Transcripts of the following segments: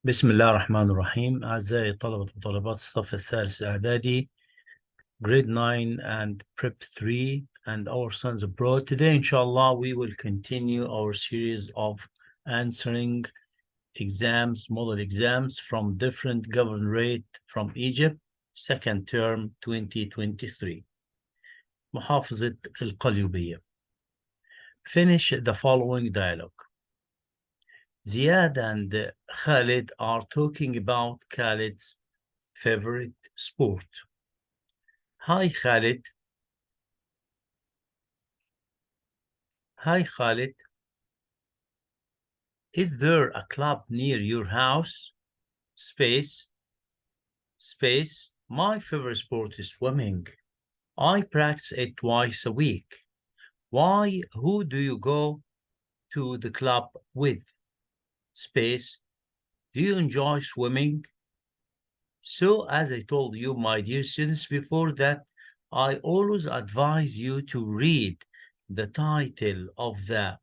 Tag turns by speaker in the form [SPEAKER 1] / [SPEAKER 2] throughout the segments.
[SPEAKER 1] بسم الله الرحمن الرحيم. أعزائي طلبة وطالبات الصف الثالث إعدادي grade 9 and prep 3 and our sons abroad. Today, inshallah, we will continue our series of answering exams, model exams from different governorate from Egypt, second term 2023. محافظة القليوبية. Finish the following dialogue. Ziad and Khalid are talking about Khalid's favorite sport. Hi Khalid. Hi Khalid. Is there a club near your house? Space. My favorite sport is swimming. I practice it twice a week. Why? Who do you go to the club with? Space. Do you enjoy swimming? So, as I told you, my dear students, before that, I always advise you to read the title of the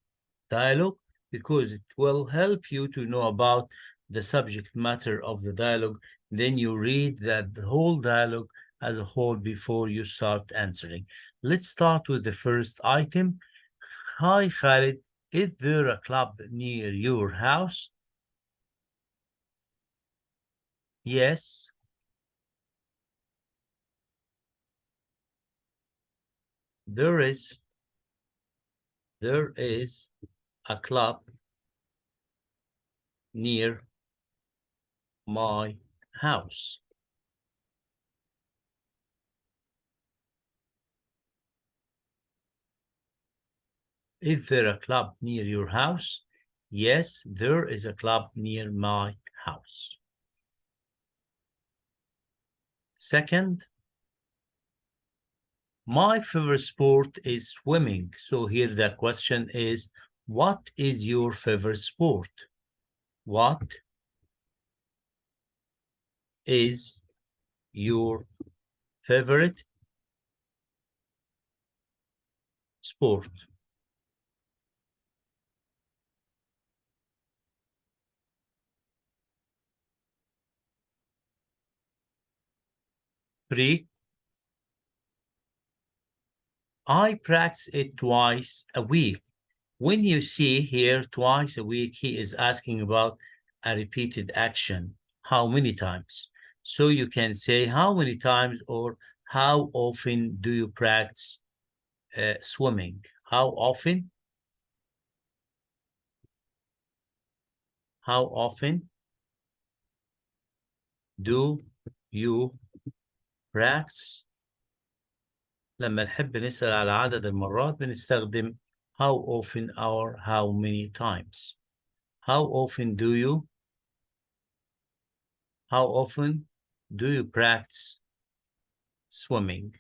[SPEAKER 1] dialogue because it will help you to know about the subject matter of the dialogue. Then you read the whole dialogue as a whole before you start answering. Let's start with the first item. Hi, Khalid. Is there a club near your house? Yes. There is a club near my house. Is there a club near your house? Yes, there is a club near my house. Second, my favorite sport is swimming. So here the question is, what is your favorite sport? What is your favorite sport? Three, I practice it twice a week. When you see here twice a week, he is asking about a repeated action. How many times? So you can say how many times or how often do you practice swimming? How often? How often do you practice? لما نحب نسأل على عدد المرات بنستخدم how often or how many times. How often do you practice swimming?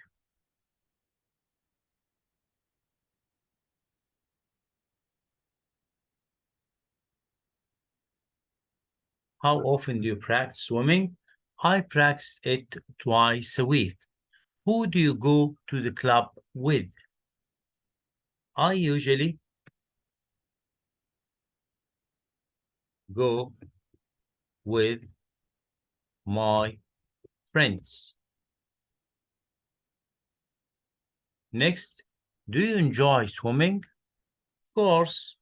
[SPEAKER 1] How often do you practice swimming? I practice it twice a week. Who do you go to the club with? I usually go with my friends. Next, do you enjoy swimming? Of course.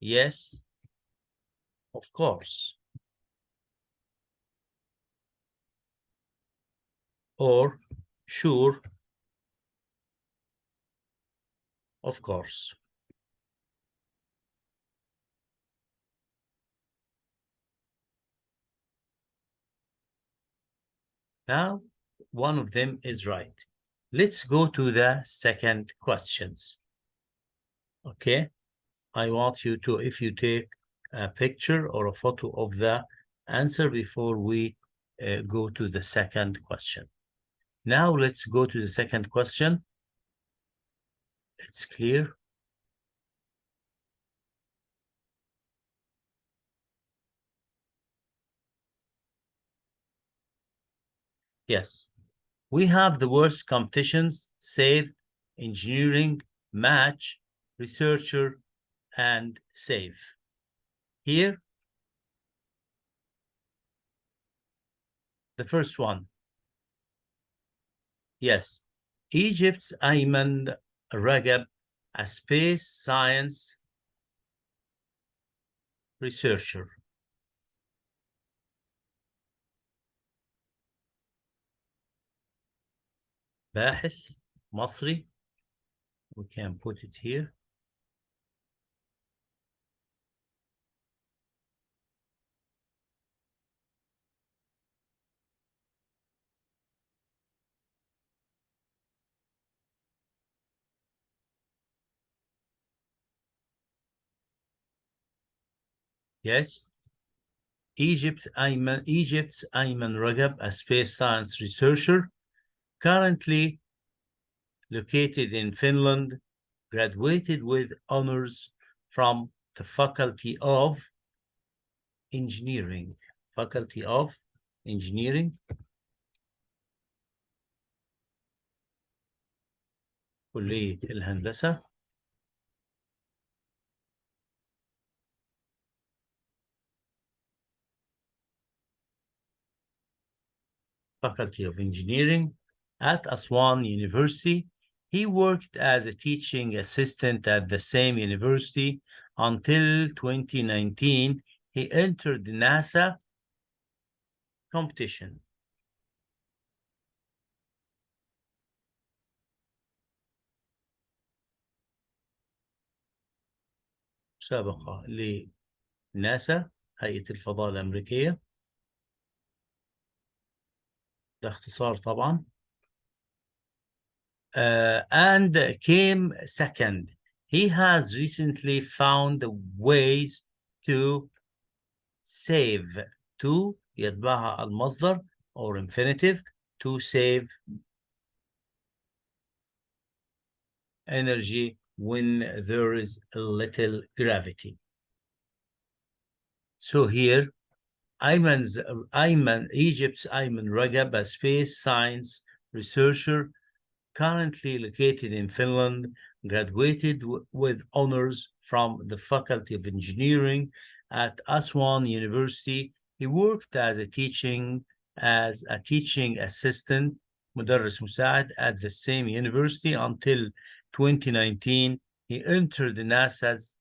[SPEAKER 1] Yes, of course. Or sure, of course. Now, one of them is right. Let's go to the second questions. Okay, I want you to, if you take a picture or a photo of the answer before we go to the second question. Now let's go to the second question. It's clear. Yes, we have the words competitions, save, engineering, match, researcher, and save. Here, the first one. Yes, Egypt's Ayman Ragab, a space science researcher. باحث مصري. We can put it here. Yes. Egypt's Ayman Ragab, a space science researcher, currently located in Finland, graduated with honors from the Faculty of Engineering. Faculty of Engineering. كلية الهندسة. Faculty of Engineering at Aswan University. He worked as a teaching assistant at the same university until 2019. He entered the NASA competition. مسابقة لناسا، هيئة الفضاء الأمريكية. ده اختصار طبعا. And came second. He has recently found ways to save. To يتبعها المصدر or infinitive, to save energy when there is a little gravity. So here, Egypt's Ayman Ragab, a space science researcher currently located in Finland, graduated with honors from the Faculty of Engineering at Aswan University. He worked as a teaching assistant, مدرس مساعد, at the same university until 2019. He entered the NASA's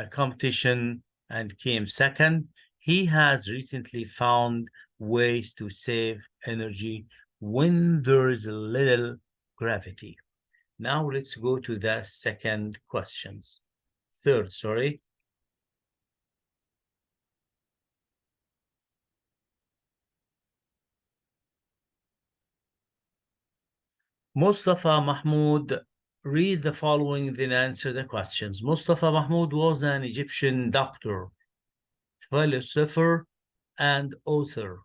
[SPEAKER 1] competition and came second. He has recently found ways to save energy when there is a little gravity. Now let's go to the third, sorry. Mustafa Mahmoud, read the following, then answer the questions. Mustafa Mahmoud was an Egyptian doctor, philosopher, and author.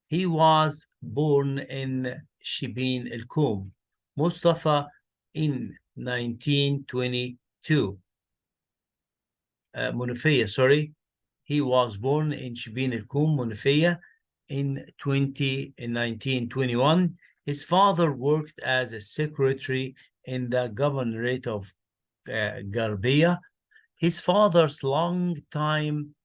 [SPEAKER 1] He was born in Shibin el-Kum, Mustafa, in 1922. Munafiyah, sorry. He was born in Shibin el-Kum, Munafiyah, in 1921. His father worked as a secretary in the governorate of Garbiya. His father's long-time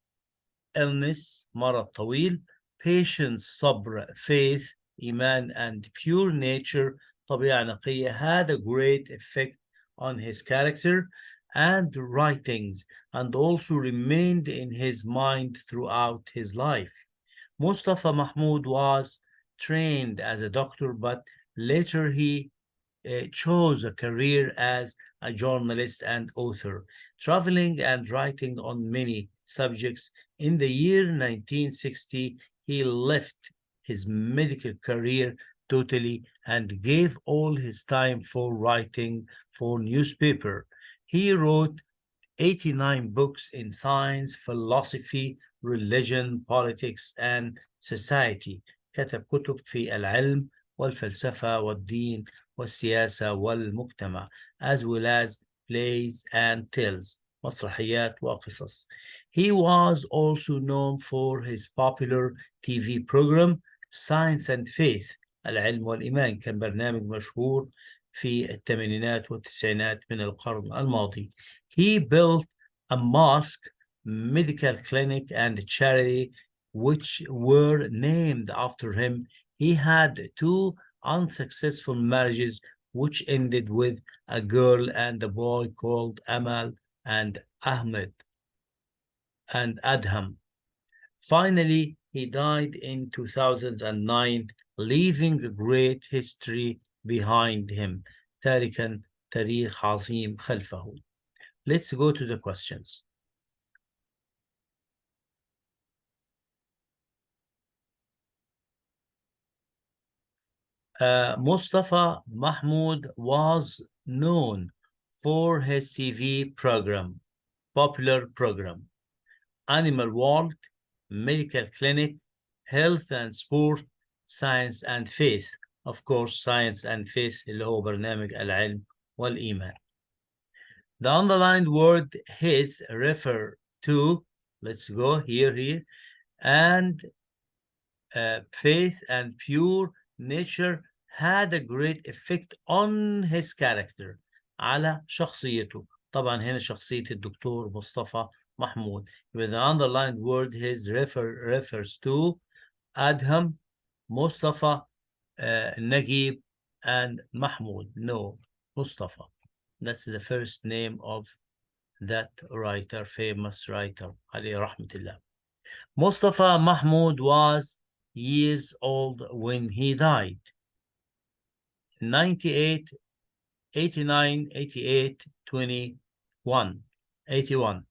[SPEAKER 1] illness, مرض طويل, patience, صبر, faith, iman, and pure nature, طبيعة نقية, had a great effect on his character and writings, and also remained in his mind throughout his life. Mustafa Mahmoud was trained as a doctor, but later he chose a career as a journalist and author, traveling and writing on many subjects. In the year 1960, he left his medical career totally and gave all his time for writing for newspaper. He wrote 89 books in science, philosophy, religion, politics, and society. كتب كتب في العلم والفلسفة والدين والسياسة والمجتمع, as well as plays and tales, مسرحيات وقصص. He was also known for his popular TV program Science and Faith, العلم والإيمان. كان برنامج مشهور في الثمانينات والتسعينات من القرن الماضي. He built a mosque medical clinic and charity which were named after him. He had 2 unsuccessful marriages which ended with a girl and a boy called Amal and Ahmed and Adham. Finally, he died in 2009, leaving a great history behind him. تاركا تاريخ عظيم خلفه. Let's go to the questions. Mustafa Mahmoud was known for his TV program, popular program, Animal World, Medical Clinic, Health and Sport, Science and Faith. Of course, Science and Faith اللي هو برنامج العلم والإيمان. The underlined word his refer to, let's go here, and faith and pure nature had a great effect on his character, على شخصيته. طبعا هنا شخصية الدكتور مصطفى محمود. With the underlined word his refers to Adham, Mustafa, Naguib, and Mahmoud. No, Mustafa. That's the first name of that writer, famous writer, عليه رحمة الله. Mustafa Mahmoud was years old when he died. 98, 89, 88, 21, 81.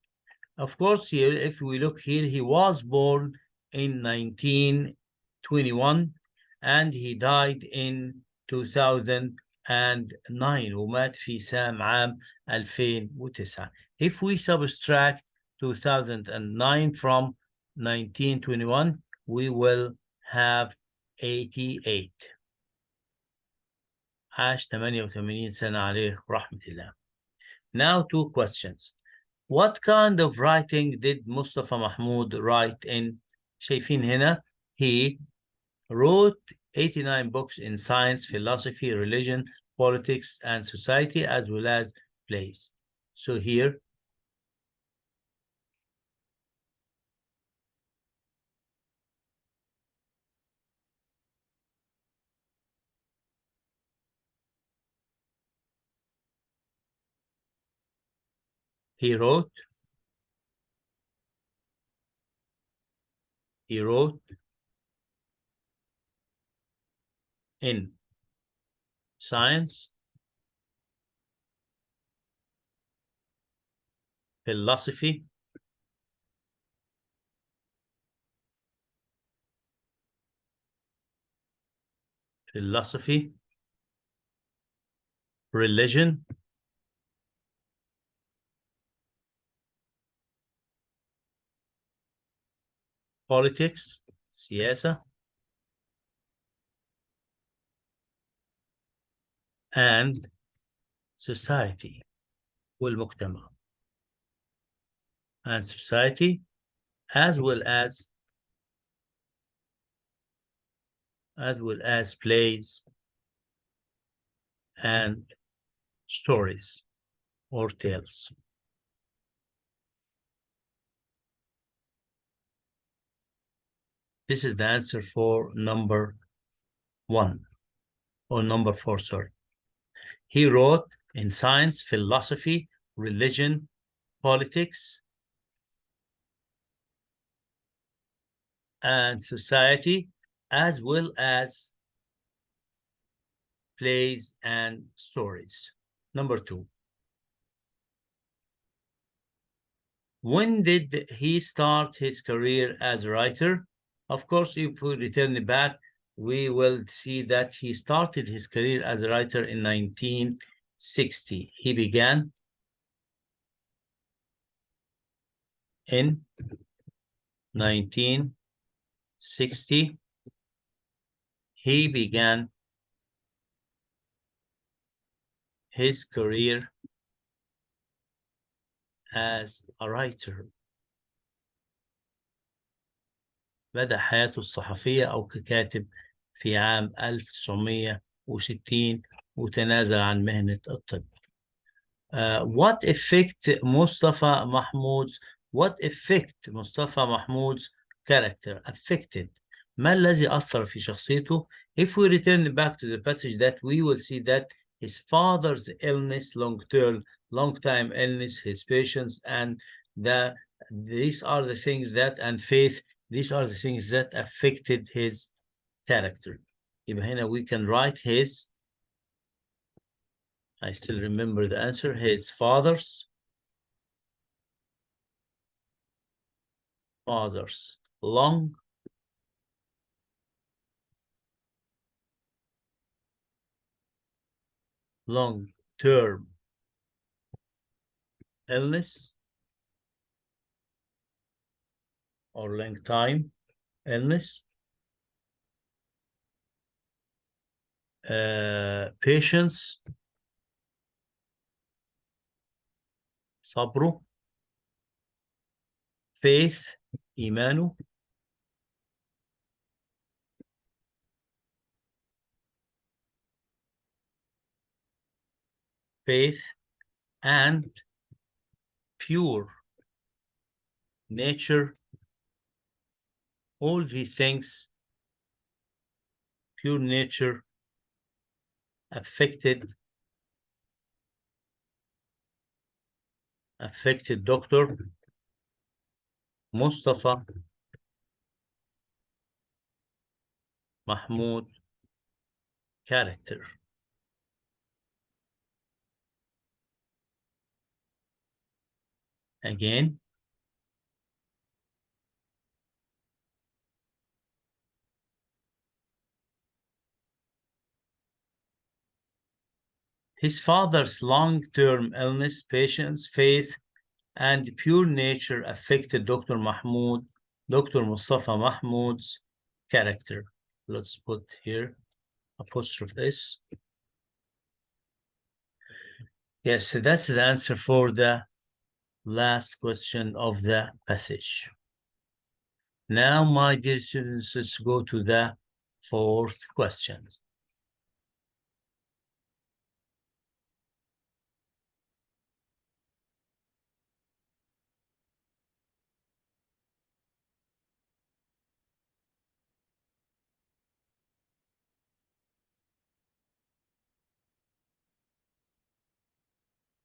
[SPEAKER 1] Of course, here, if we look here, he was born in 1921 and he died in 2009 ومات في سام عام 2009. If we subtract 2009 from 1921, we will have 88. عاش 88 سنة عليه رحمة الله. Now 2 questions. What kind of writing did Mustafa Mahmoud write in? شايفين هنا he wrote 89 books in science, philosophy, religion, politics, and society, as well as plays. So here, he wrote in science, philosophy, religion, politics, سياسة, and society, والمجتمع. And society, as well as plays and stories or tales. This is the answer for number 1, or number 4, sorry. He wrote in science, philosophy, religion, politics, and society, as well as plays and stories. Number 2. When did he start his career as a writer? Of course, if we return back, we will see that he started his career as a writer in 1960. He began in 1960. He began his career as a writer. بدأ حياته الصحفية أو ككاتب في عام 1960 وتنازل عن مهنة الطب. What effect Mustafa Mahmoud's What effect مصطفى محمود's character affected. ما الذي أثر في شخصيته. If we return back to the passage, that we will see that his father's illness, long-time illness, his patience, and these are the things that, and faith, these are the things that affected his character. يبقى هنا we can write his, I still remember the answer, his father's long-term illness or long time illness, patience, صبره, faith, إيمانه, faith, and pure nature. All these things, pure nature, affected Dr. Mustafa Mahmoud character. Again, his father's long-term illness, patience, faith, and pure nature affected Dr. Mustafa Mahmoud's character. Let's put here apostrophe S. Yes, that's the answer for the last question of the passage. Now, my dear students, let's go to the fourth question.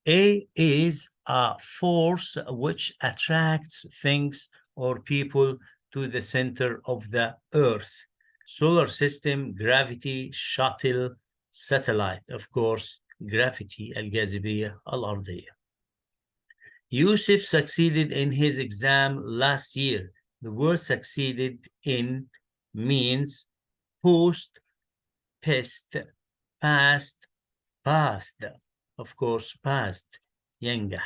[SPEAKER 1] A is a force which attracts things or people to the center of the Earth. Solar system, gravity, shuttle, satellite. Of course, gravity, الجاذبية الأرضية. Yusuf succeeded in his exam last year. The word succeeded in means post, past, passed. Of course, passed. ينجح.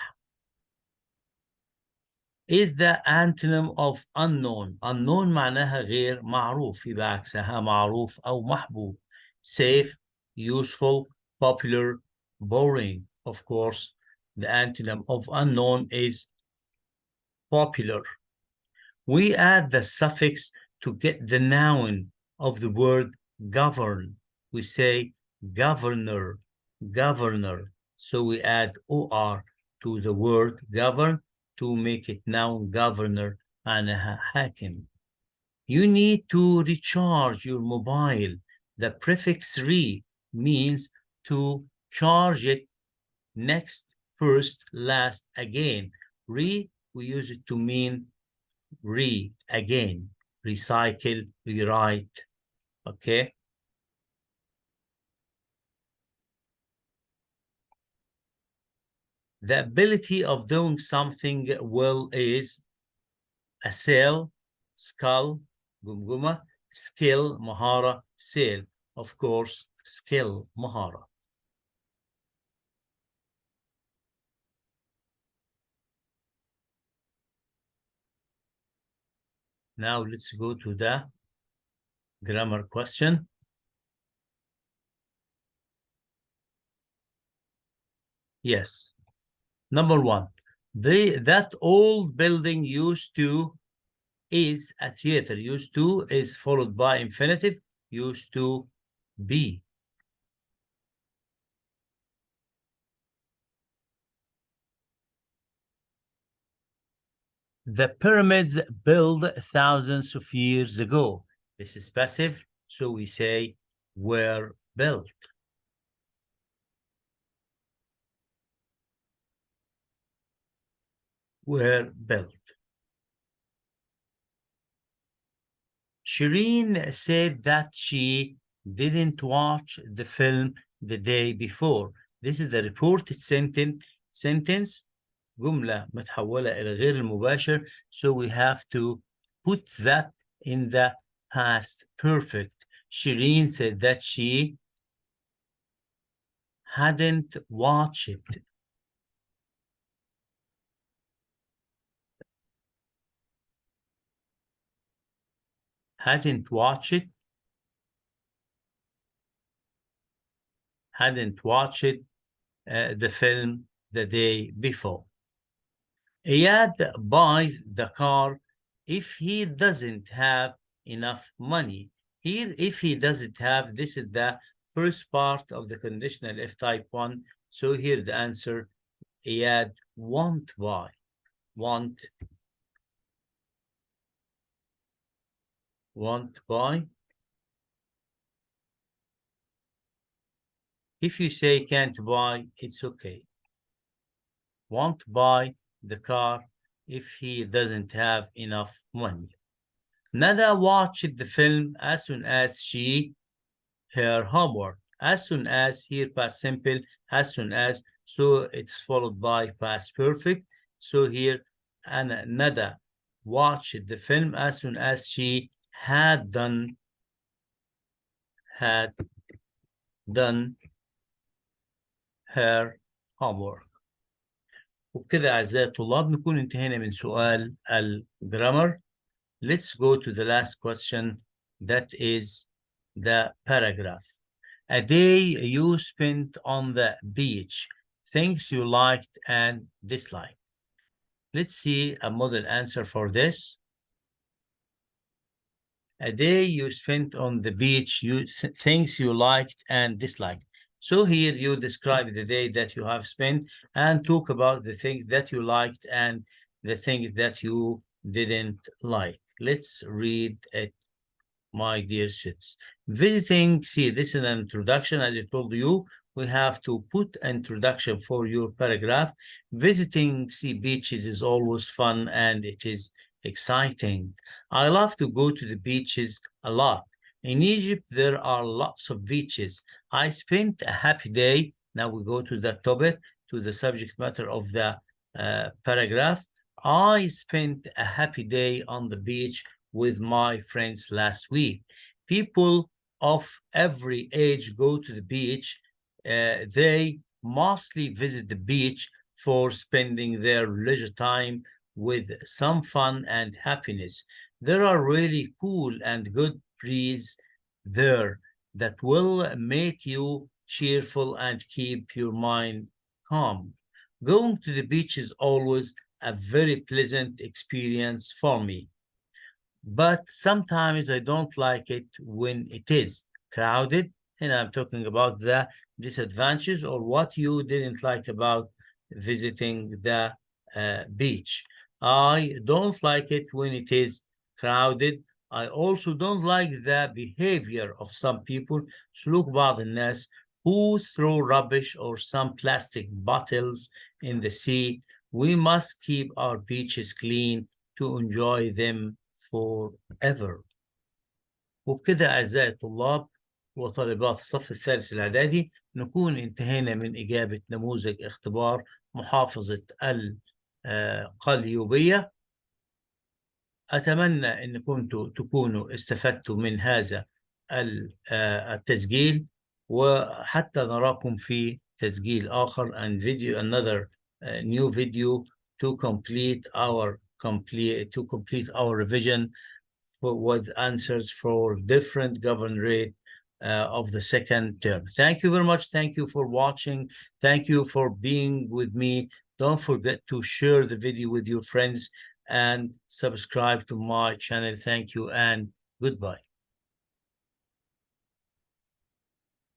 [SPEAKER 1] Is the antonym of unknown. Unknown معناها غير معروف، يبقى عكسها معروف أو محبوب. Safe, useful, popular, boring. Of course, the antonym of unknown is popular. We add the suffix to get the noun of the word govern. We say governor, governor. So we add or to the word govern to make it noun governor معناها حاكم. You need to recharge your mobile. The prefix re means to charge it next, first, last, again. Re, we use it to mean again, recycle, rewrite, okay? The ability of doing something well is a sail, skull, gumguma, skill, mahara, sail. Of course, skill, mahara. Now let's go to the grammar question. Yes. Number one, that old building used to is a theater. Used to is followed by infinitive, used to be. The pyramids built thousands of years ago. This is passive, so we say were built. Were built. Shireen said that she didn't watch the film the day before. This is the reported sentence جملة متحولة إلى غير المباشر, so we have to put that in the past perfect. Shireen said that she hadn't watched it. Hadn't watched it. Hadn't watched the film the day before. Iyad buys the car if he doesn't have enough money. Here, if he doesn't have, this is the first part of the conditional if type 1. So here the answer, Iyad won't buy. Won't buy. If you say can't buy, it's okay. Won't buy the car if he doesn't have enough money. Nada watched the film as soon as she her homework. As soon as, here past simple, as soon as, so it's followed by past perfect. So here Nada watched the film as soon as she had done her homework. وبكده أعزائي الطلاب نكون انتهينا من سؤال الجرامر. Let's go to the last question, that is the paragraph. A day you spent on the beach, things you liked and disliked. Let's see a model answer for this. A day you spent on the beach, things you liked and disliked. So here you describe the day that you have spent and talk about the things that you liked and the things that you didn't like. Let's read it, my dear students. Visiting, see, this is an introduction. As I told you, we have to put introduction for your paragraph. Visiting sea beaches is always fun and it is exciting. I love to go to the beaches a lot. In Egypt, there are lots of beaches. I spent a happy day. Now we go to the topic, to the subject matter of the paragraph. I spent a happy day on the beach with my friends last week. People of every age go to the beach. They mostly visit the beach for spending their leisure time with some fun and happiness. There are really cool and good breeze there that will make you cheerful and keep your mind calm. Going to the beach is always a very pleasant experience for me. But sometimes I don't like it when it is crowded. And I'm talking about the disadvantages or what you didn't like about visiting the beach. I don't like it when it is crowded. I also don't like the behavior of some people. سلوك بعض الناس who throw rubbish or some plastic bottles in the sea. We must keep our beaches clean to enjoy them forever. وبكده أعزائي الطلاب وطالبات الصف الثالث الإعدادي نكون انتهينا من إجابة نموذج اختبار محافظة القليوبية. أتمنى أنكم تكونوا استفدتوا من هذا التسجيل، وحتى نراكم في تسجيل آخر and video another new video to complete our revision with answers for different government rate of the second term. Thank you very much. Thank you for watching. Thank you for being with me. Don't forget to share the video with your friends and subscribe to my channel. Thank you and goodbye.